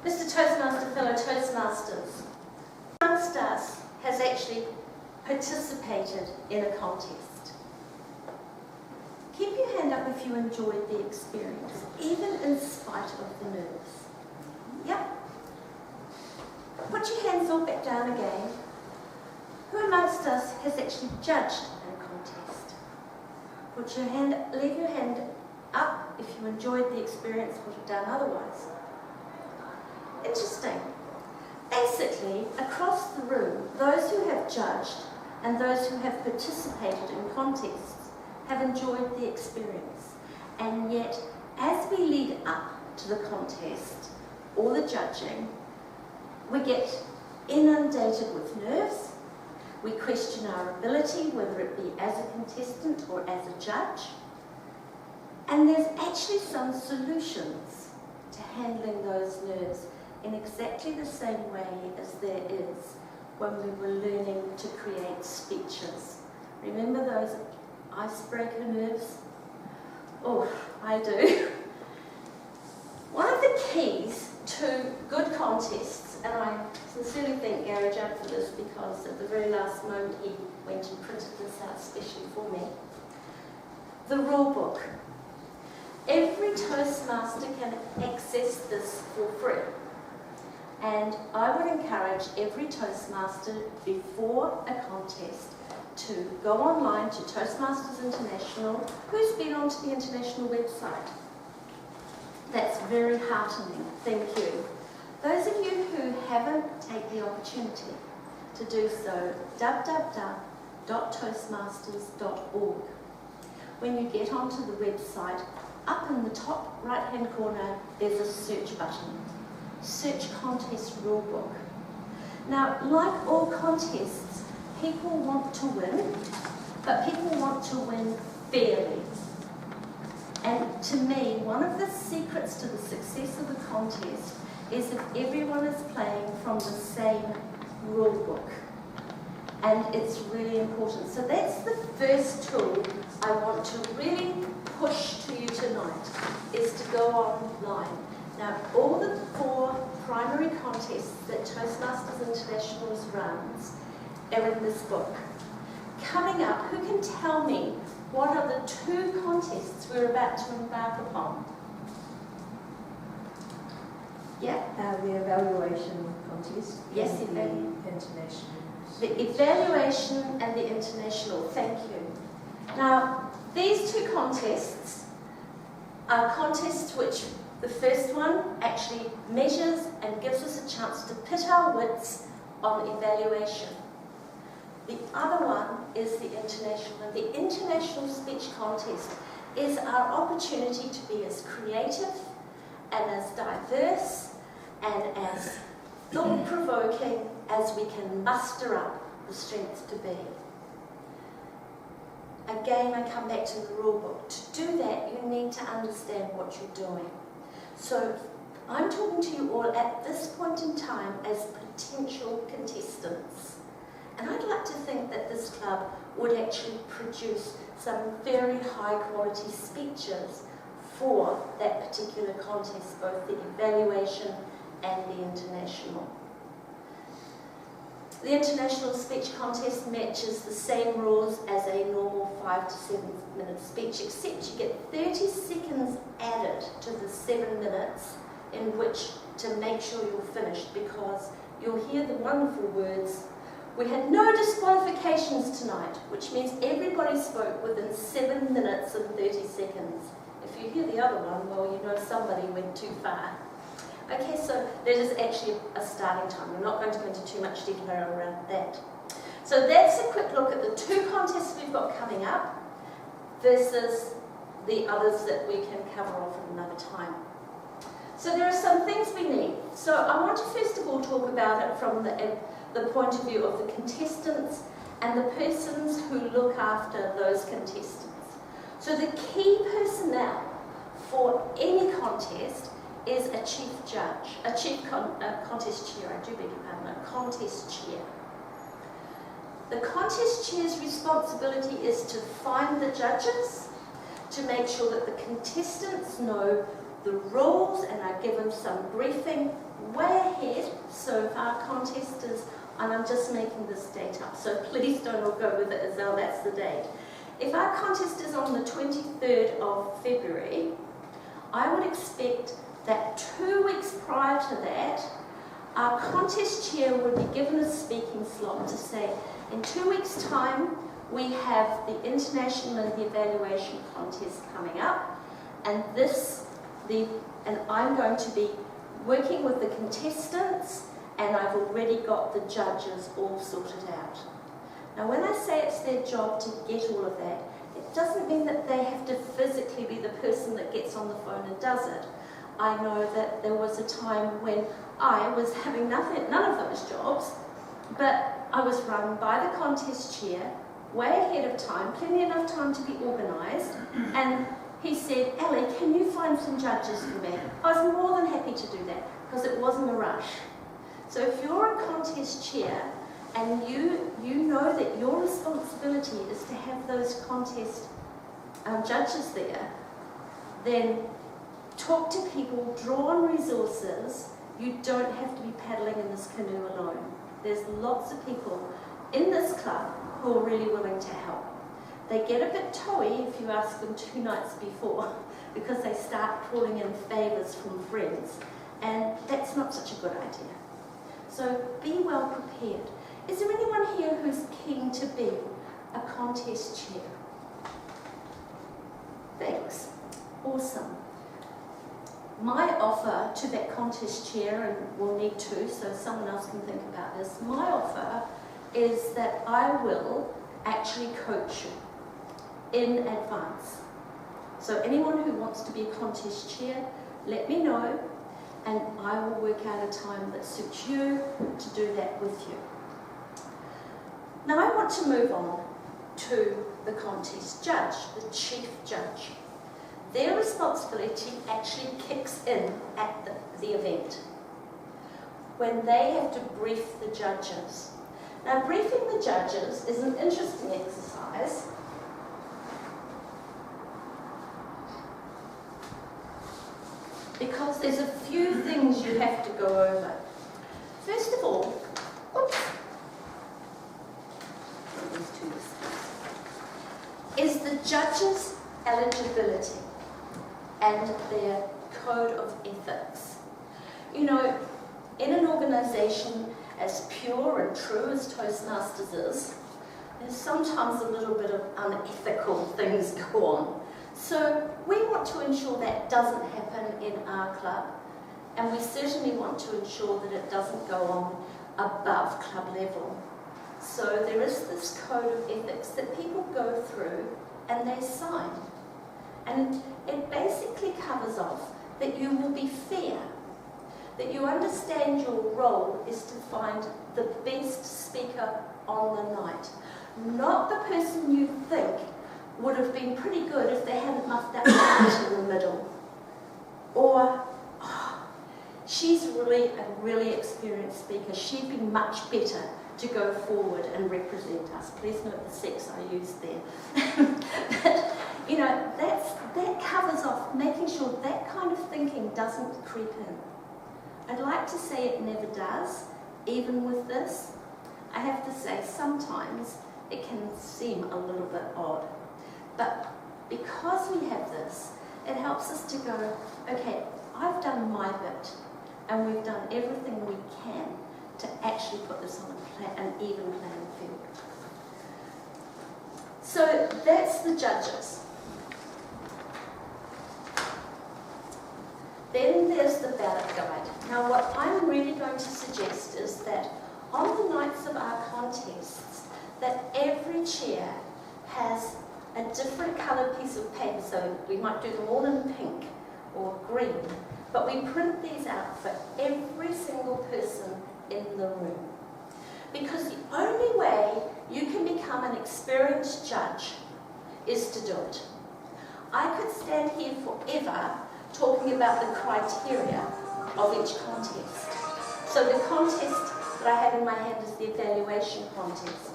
Mr. Toastmaster, fellow Toastmasters, amongst us has actually participated in a contest. Keep your hand up if you enjoyed the experience, even in spite of the nerves. Yep. Put your hands all back down again. Who amongst us has actually judged in a contest? Leave your hand up if you enjoyed the experience, would have done otherwise. Interesting. Basically, across the room, those who have judged and those who have participated in contests have enjoyed the experience. And yet, as we lead up to the contest or the judging, we get inundated with nerves. We question our ability, whether it be as a contestant or as a judge. And there's actually some solutions to handling those nerves in exactly the same way as there is when we were learning to create speeches. Remember those icebreaker nerves? Oh, I do. One of the keys to good contests, and I sincerely thank Gary Judd for this because at the very last moment he went and printed this out especially for me. The rule book. Every Toastmaster can access this for free. And I would encourage every Toastmaster before a contest to go online to Toastmasters International. Who's been onto the international website? That's very heartening. Thank you. Those of you who haven't, take the opportunity to do so. www.toastmasters.org. When you get onto the website, up in the top right-hand corner, there's a search button. Search Contest Rulebook. Now, like all contests, people want to win, but people want to win fairly. And to me, one of the secrets to the success of the contest is if everyone is playing from the same rulebook. And it's really important. So that's the first tool I want to really push to you tonight, is to go online. Now, all the 4 primary contests that Toastmasters International runs are in this book. Coming up, who can tell me what are the 2 contests we're about to embark upon? Yeah? The evaluation contest. Yes, and the international. The evaluation and the international, thank you. Now, these 2 contests are contests which the first one actually measures and gives us a chance to pit our wits on evaluation. The other one is the international. And the international speech contest is our opportunity to be as creative and as diverse and as thought-provoking as we can muster up the strength to be. Again, I come back to the rule book. To do that, you need to understand what you're doing. So I'm talking to you all at this point in time as potential contestants. And I'd like to think that this club would actually produce some very high quality speeches for that particular contest, both the evaluation and the international. The international speech contest matches the same rules as a normal 5 to 7 minute speech, except you get 30 seconds added to the 7 minutes in which to make sure you're finished, because you'll hear the wonderful words, "We had no disqualifications tonight," which means everybody spoke within 7 minutes and 30 seconds. If you hear the other one, well, you know somebody went too far. Okay, so that is actually a starting time. We're not going to go into too much detail around that. So that's a quick look at the 2 contests we've got coming up versus the others that we can cover off at another time. So there are some things we need. So I want to first of all talk about it from the point of view of the contestants and the persons who look after those contestants. So the key personnel for any contest is a chief judge, a contest chair, I do beg your pardon, a contest chair. The contest chair's responsibility is to find the judges, to make sure that the contestants know the rules and I give them some briefing way ahead. So if our contest is, and I'm just making this date up, so please don't all go with it as though that's the date. If our contest is on the 23rd of February, I would expect that 2 weeks prior to that, our contest chair would be given a speaking slot to say, in 2 weeks' time, we have the International and the Evaluation Contest coming up, and I'm going to be working with the contestants, and I've already got the judges all sorted out. Now, when I say it's their job to get all of that, it doesn't mean that they have to physically be the person that gets on the phone and does it. I know that there was a time when I was having none of those jobs, but I was run by the contest chair, way ahead of time, plenty enough time to be organised, and he said, Ellie, can you find some judges for me? I was more than happy to do that, because it wasn't a rush. So if you're a contest chair, and you know that your responsibility is to have those contest judges there, then talk to people, draw on resources. You don't have to be paddling in this canoe alone. There's lots of people in this club who are really willing to help. They get a bit toey if you ask them 2 nights before, because they start calling in favours from friends, and that's not such a good idea. So be well prepared. Is there anyone here who's keen to be a contest chair? Thanks. Awesome. My offer to that contest chair, and we'll need to, so someone else can think about this, my offer is that I will actually coach you in advance. So anyone who wants to be a contest chair, let me know, and I will work out a time that suits you to do that with you. Now I want to move on to the contest judge, the chief judge. Their responsibility actually kicks in at the event, when they have to brief the judges. Now, briefing the judges is an interesting exercise. Because there's a few things you have to go over. First of all, is the judges' eligibility and their code of ethics. You know, in an organisation as pure and true as Toastmasters is, there's sometimes a little bit of unethical things go on. So we want to ensure that doesn't happen in our club, and we certainly want to ensure that it doesn't go on above club level. So there is this code of ethics that people go through and they sign. And it basically covers off that you will be fair, that you understand your role is to find the best speaker on the night, not the person you think would have been pretty good if they hadn't muffed that part in the middle. Or, she's really a really experienced speaker, she'd be much better to go forward and represent us. Please note the sex I used there. But, you know, that covers off making sure that kind of thinking doesn't creep in. I'd like to say it never does, even with this. I have to say sometimes it can seem a little bit odd. But because we have this, it helps us to go, okay, I've done my bit, and we've done everything we can to actually put this on an even playing field. So that's the judges. Then there's the ballot guide. Now what I'm really going to suggest is that on the nights of our contests, that every chair has a different coloured piece of paper. So we might do them all in pink or green, but we print these out for every single person in the room. Because the only way you can become an experienced judge is to do it. I could stand here forever talking about the criteria of each contest. So the contest that I have in my hand is the evaluation contest.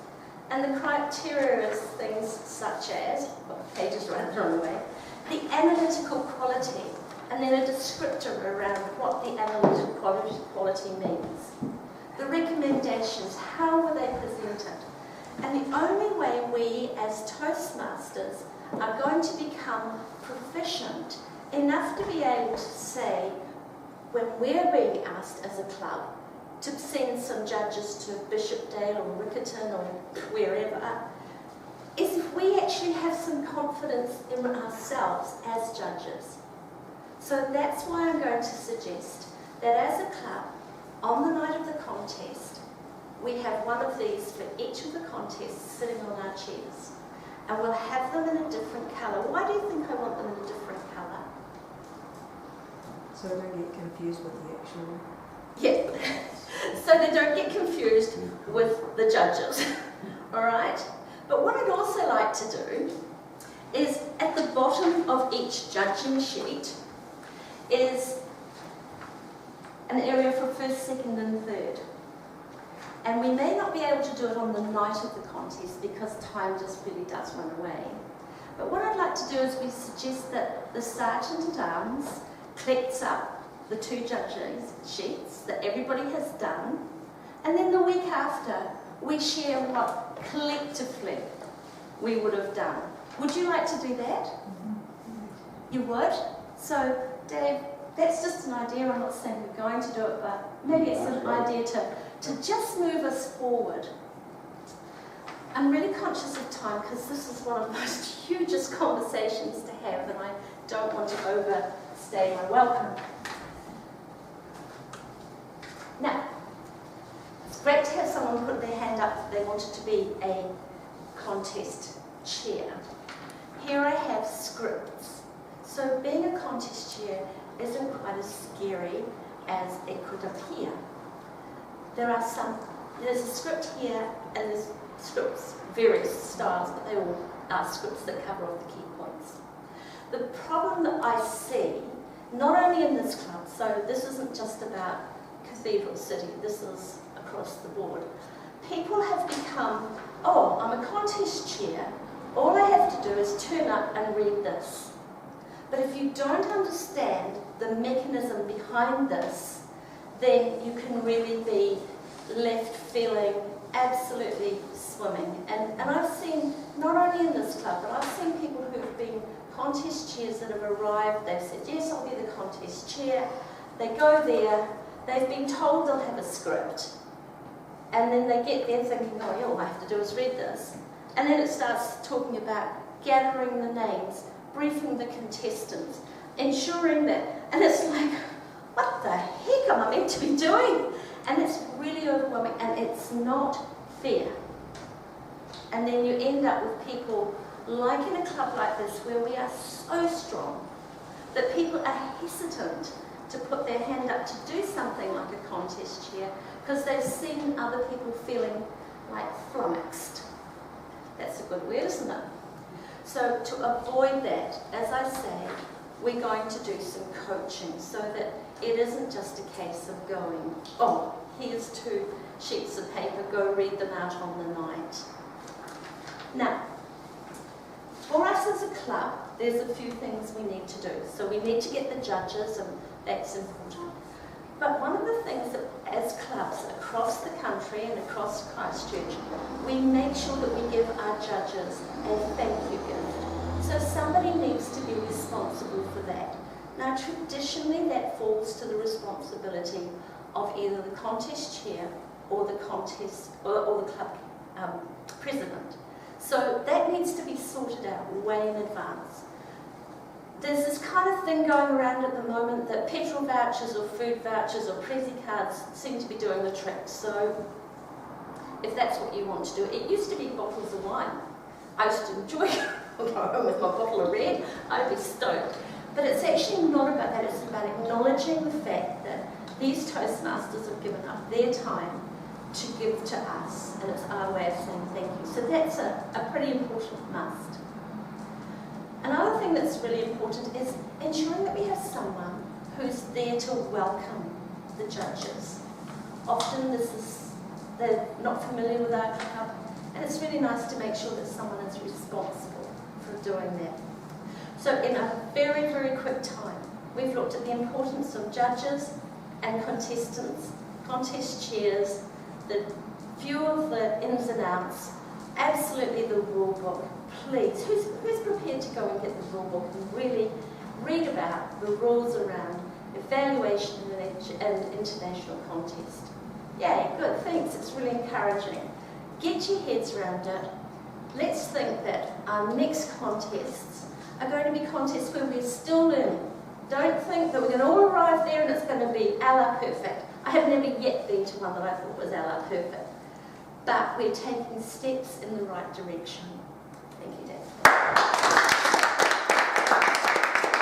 And the criteria is things such as, well, pages running the wrong way, the analytical quality. and then a descriptor around what the analytic quality means. The recommendations, how were they presented? And the only way we as Toastmasters are going to become proficient enough to be able to say, when we're being asked as a club to send some judges to Bishopdale or Riccarton or wherever, is if we actually have some confidence in ourselves as judges. So that's why I'm going to suggest that as a club, on the night of the contest, we have one of these for each of the contests sitting on our chairs. And we'll have them in a different colour. Why do you think I want them in a different colour? So I don't get confused with the actual... Yeah, so they don't get confused with the judges, all right? But what I'd also like to do is, at the bottom of each judging sheet, is an area for first, second and third. And we may not be able to do it on the night of the contest because time just really does run away. But what I'd like to do is we suggest that the Sergeant-at-Arms collects up the 2 judging sheets that everybody has done, and then the week after we share what collectively we would have done. Would you like to do that? You would? So, Dave, that's just an idea. I'm not saying we're going to do it, but maybe it's an idea to just move us forward. I'm really conscious of time because this is one of the most hugest conversations to have, and I don't want to overstay my welcome. Now, it's great to have someone put their hand up if they wanted to be a contest chair. Here I have scripts. So being a contest chair isn't quite as scary as it could appear. There's a script here, and there's scripts, various styles, but they all are scripts that cover all the key points. The problem that I see, not only in this club, so this isn't just about Cathedral City, this is across the board. People have become, oh, I'm a contest chair, all I have to do is turn up and read this. But if you don't understand the mechanism behind this, then you can really be left feeling absolutely swimming. And I've seen, not only in this club, but I've seen people who've been contest chairs that have arrived, they've said, yes, I'll be the contest chair. They go there, they've been told they'll have a script, and then they get there thinking, oh yeah, all I have to do is read this. And then it starts talking about gathering the names, briefing the contestants, ensuring that, and it's like, what the heck am I meant to be doing? And it's really overwhelming, and it's not fair. And then you end up with people, like in a club like this, where we are so strong, that people are hesitant to put their hand up to do something like a contest chair, because they've seen other people feeling like flummoxed. That's a good word, isn't it? So to avoid that, as I say, we're going to do some coaching so that it isn't just a case of going, oh, here's 2 sheets of paper, go read them out on the night. Now, for us as a club, there's a few things we need to do. So we need to get the judges, and that's important. But one of the things that as clubs across the country and across Christchurch, we make sure that we give our judges a thank you gift. So somebody needs to be responsible for that. Now traditionally that falls to the responsibility of either the contest chair or the contest or the club president. So that needs to be sorted out way in advance. There's this kind of thing going around at the moment that petrol vouchers or food vouchers or Prezi cards seem to be doing the trick. So if that's what you want to do, it used to be bottles of wine. I used to enjoy going home with my bottle of red. I'd be stoked. But it's actually not about that. It's about acknowledging the fact that these Toastmasters have given up their time to give to us, and it's our way of saying thank you. So that's a pretty important must. Another thing that's really important is ensuring that we have someone who's there to welcome the judges. Often they're not familiar with our club, and it's really nice to make sure that someone is responsible for doing that. So in a very, very quick time, We've looked at the importance of judges and contestants, contest chairs, the few of the ins and outs, absolutely the rule book. Please, who's prepared to go and get the rule book and really read about the rules around evaluation and international contest? Yay, good, thanks, it's really encouraging. Get your heads around it. Let's think that our next contests are going to be contests where we're still learning. Don't think that we're going to all arrive there and it's going to be a la perfect. I have never yet been to one that I thought was a la perfect. But we're taking steps in the right direction.